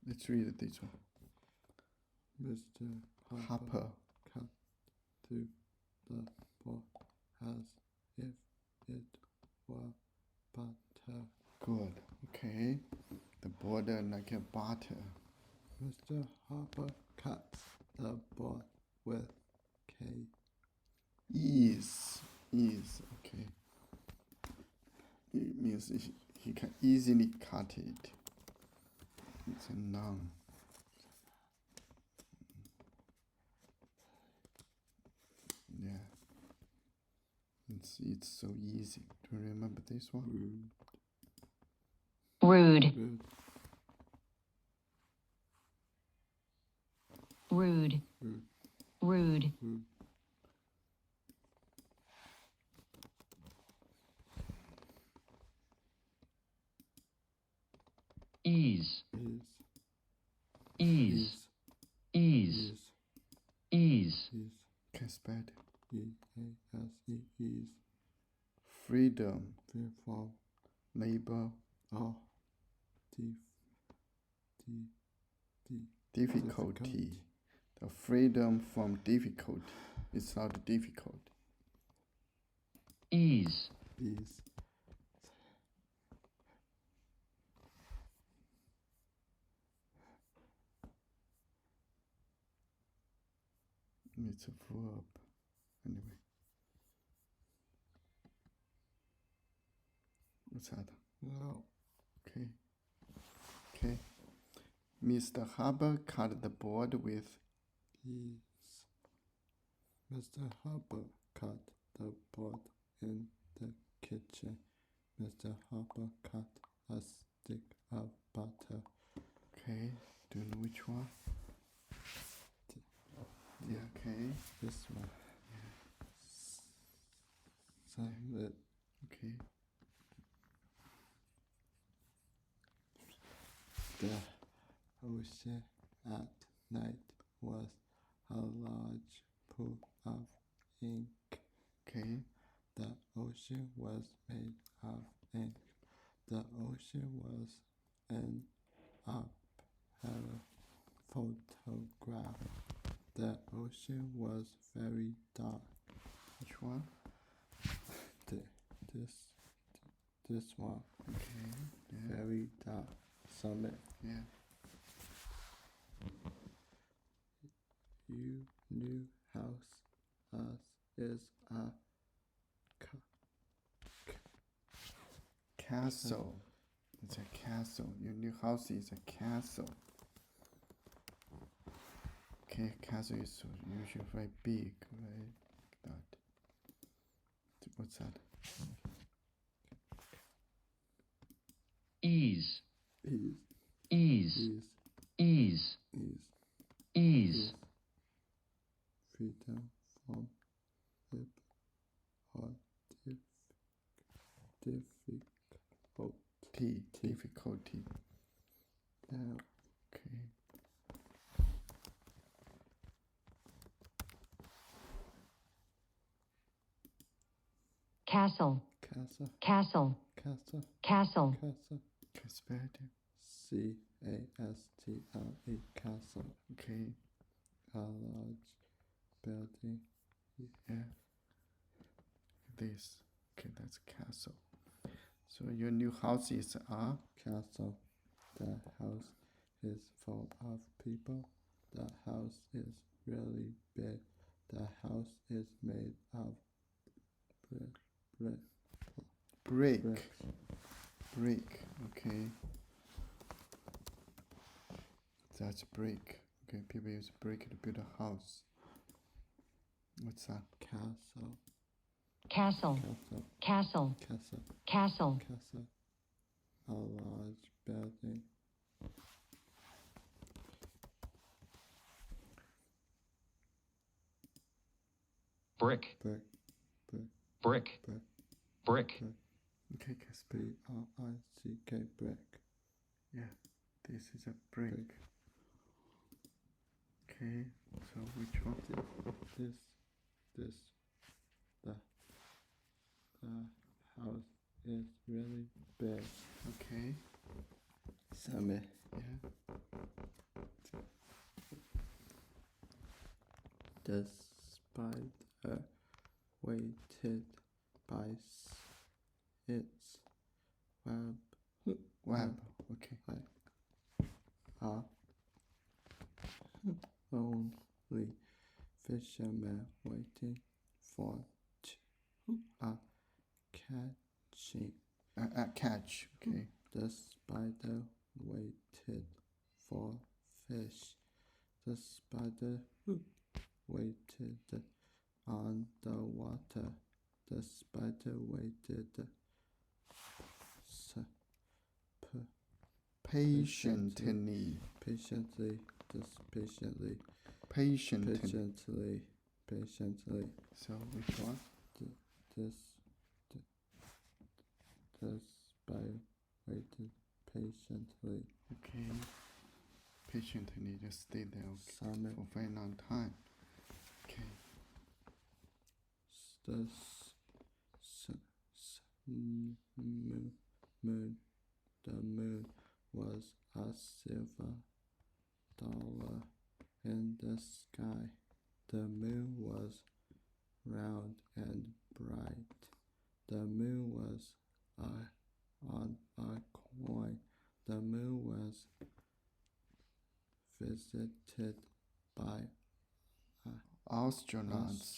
Let's read this one. Mr. Harper cut through the board as if it were butter. Good. Okay. The border like a butter. Mr. Harper cuts the board with ease. Okay. It means he can easily cut it. It's a noun. Yeah. It's so easy. Do you remember this one? Rude. Rude. Rude. Ease. Ease. Ease. Ease. Can spell it. E-A-S-E. Ease. Freedom. From Labor. or Difficulty. The freedom from difficulty. It's not difficult. Ease. Ease. It's a verb. Anyway. What's that? No. Okay. Mr. Harper cut the board with ease. Mr. Harper cut the board in the kitchen. Mr. Harper cut a stick of butter. Okay. Do you know which one? Yeah, okay. This one. Simon. Okay. The ocean at night was a large pool of ink. Okay. The ocean was made of ink. The ocean was an upheld photograph. The ocean was very dark. Which one? This one. Okay. Yeah. Very dark. Summit. Yeah. You new house is a Castle. It's a castle. Your new house is a castle. Okay, castle is usually very big, right? That. What's that? Ease. Ease. Ease. Ease. Ease. Ease. Freedom from lip or Difficulty. Now. Okay. Castle. Castle. Castle. Castle. Castle. Castle. Can spell it? C-A-S-T-L-E. Castle. Okay. A large building. Yeah. This. Okay, that's castle. So your new house is a Castle. The house is full of people. The house is really big. The house is made of brick. Brick. Okay. That's brick. Okay, people use brick to build a house. What's that? Castle. Castle. Castle. Castle. Castle. Castle. Castle. A large building. Brick. Brick. Brick. Brick. Okay, can spell it. B-R-I-C-K. Brick. Yeah, this is a brick. Okay, so which one? The house is really big. Okay. Summit. Yeah. The spider waited by its web. Web. Okay. A lonely fisherman waiting for a catching. Catch. Okay. The spider waited for fish. The spider waited on the water. The spider waited Patiently. patiently. So which one? The spider waited patiently. Okay. Patiently, just stay there Summit. for a very long time. Okay. The moon was a silver dollar in the sky. The moon was round and bright. The moon was on a coin. The moon was visited by Astronauts.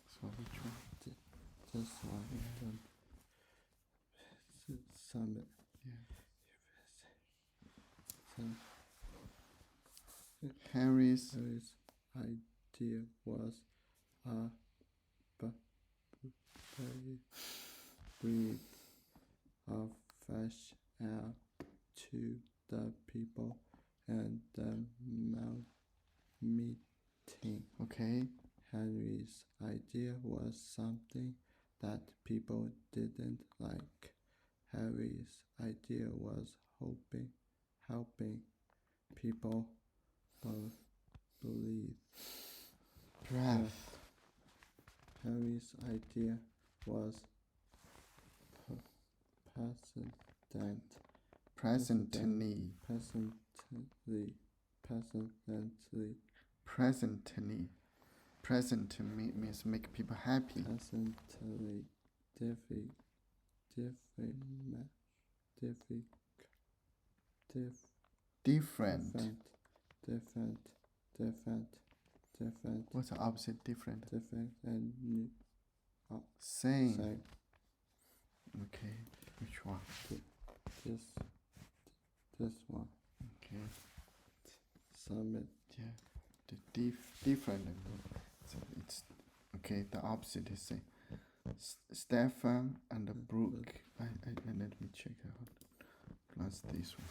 So which one? this one, summit. Harry's idea was a breathe of fresh air to the people and the meeting. Okay. Henry's idea was something that people didn't like. Harry's idea was helping people believe. Breath. Harry's idea was Presently. Present means make people happy. Presently, Different. Different. What's the opposite? Different. Different and new. Same. Same. Okay. Which one? This one. Okay. Summit. Yeah. The different. So it's okay. The opposite is same. Stefan and Brooke. I let me check out. Plus this one.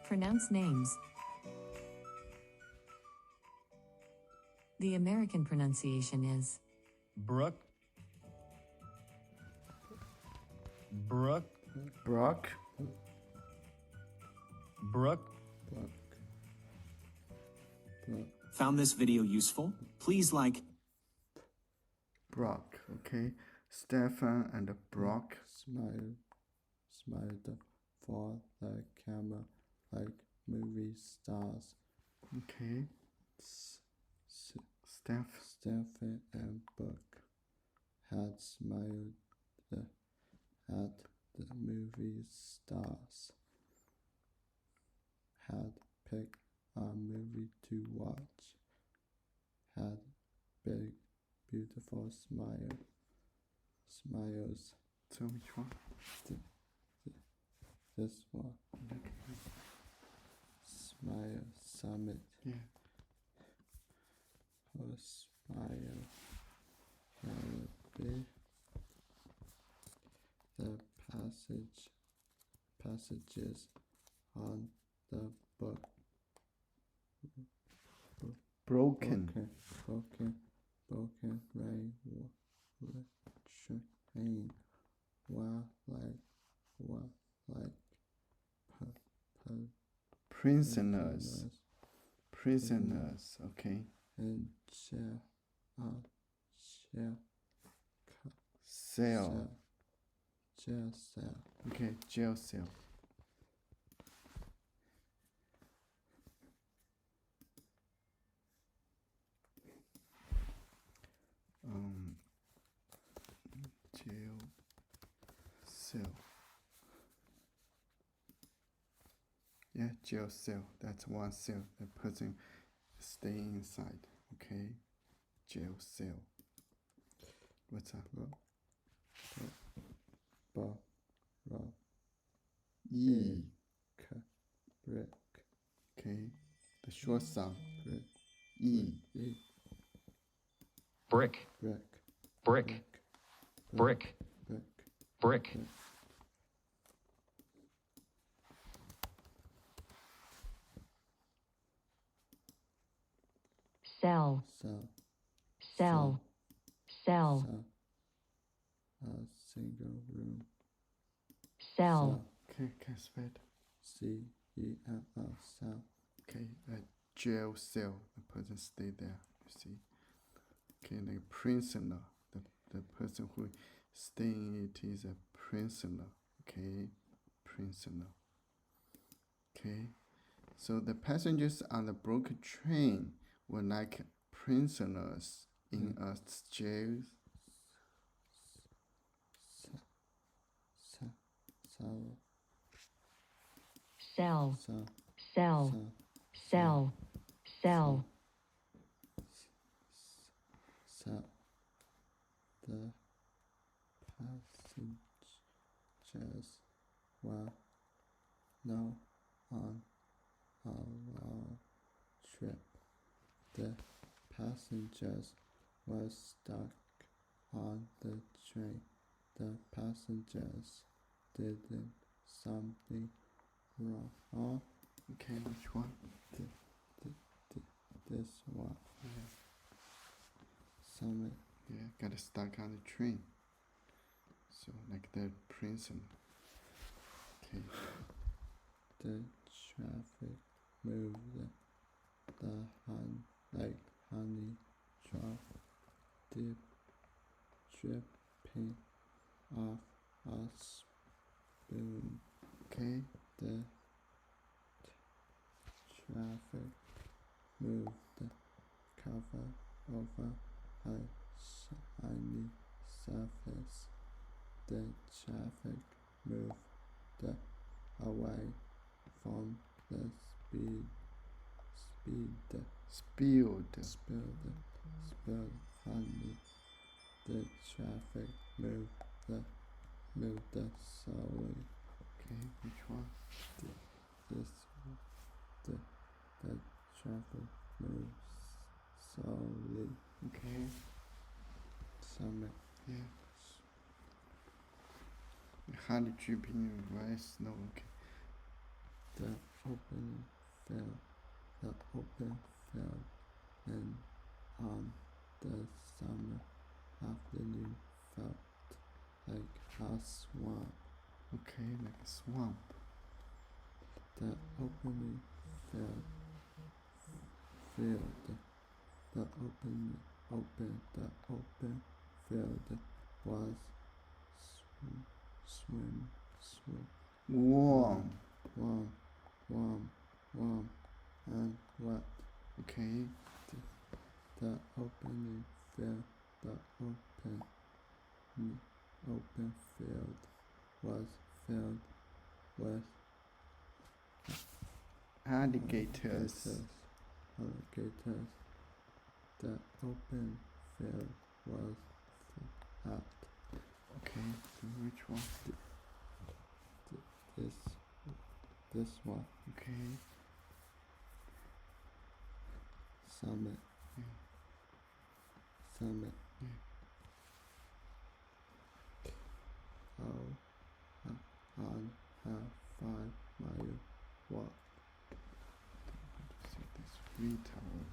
Pronounce names. The American pronunciation is Brook. Brock. Brook. Found this video useful? Please like. Brock. Okay. Stefan and Brock. Smiled for the camera like movie stars. Okay. Stefan and Brooke had smiled at the movie stars. Had picked a movie to watch. Had big, beautiful smiles. So which one? This one. Smile summit. Yeah. Oh, smile. Be the passages on the book. Broken. Broken. broken rain, train, like Prisoners. Prisoners. Okay. and share, Cell. jail cell, Okay. Jail cell. Jail cell. Yeah, jail cell. That's one cell. The person stay inside. Okay. Jail cell. What's that? E. brick, Okay. The short sound. brick, E. Brick. brick, Brick. Brick. brick, Brick. Cell. cell, Cell. Cell. a single room, Cell. Okay. Can I spell it? CELL, cell, Okay. A jail cell. The person stay there. You see. Okay. Like prisoner. The person who stay in it is a prisoner. Okay. Prisoner. Okay. So the passengers on the broken train were like prisoners in a jail. cell, Cell. cell, Cell. Cell. Cell. cell. The passengers were now on a long trip. The passengers were stuck on the train. The passengers did something wrong. Okay. Which one? This one. Summit. Yeah. Got stuck on the train. So like the prisoner. Okay. The traffic moved. Like honey drop, dripping off a spoon. Okay. The traffic moved, cover over a shiny surface. The traffic moved away from the Spilled. spilled honey. The traffic moved slowly. Okay. Which one? The traffic moves slowly. Okay. Summit. Yeah. Honey dripping rice snow. Okay. The open fell, and on the summer afternoon felt like a swamp. Okay. Like a swamp. The opening filled. The open field was Warm. warm, and wet. Okay. The opening field, open field was filled with Alligators. alligators. The open field was flat. Okay. So which one? This one. Okay. Summit. Summit. On a 5-mile walk. See this free tower.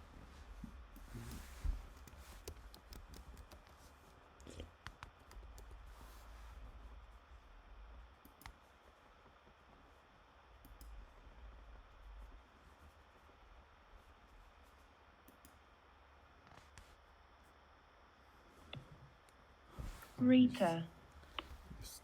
Rita,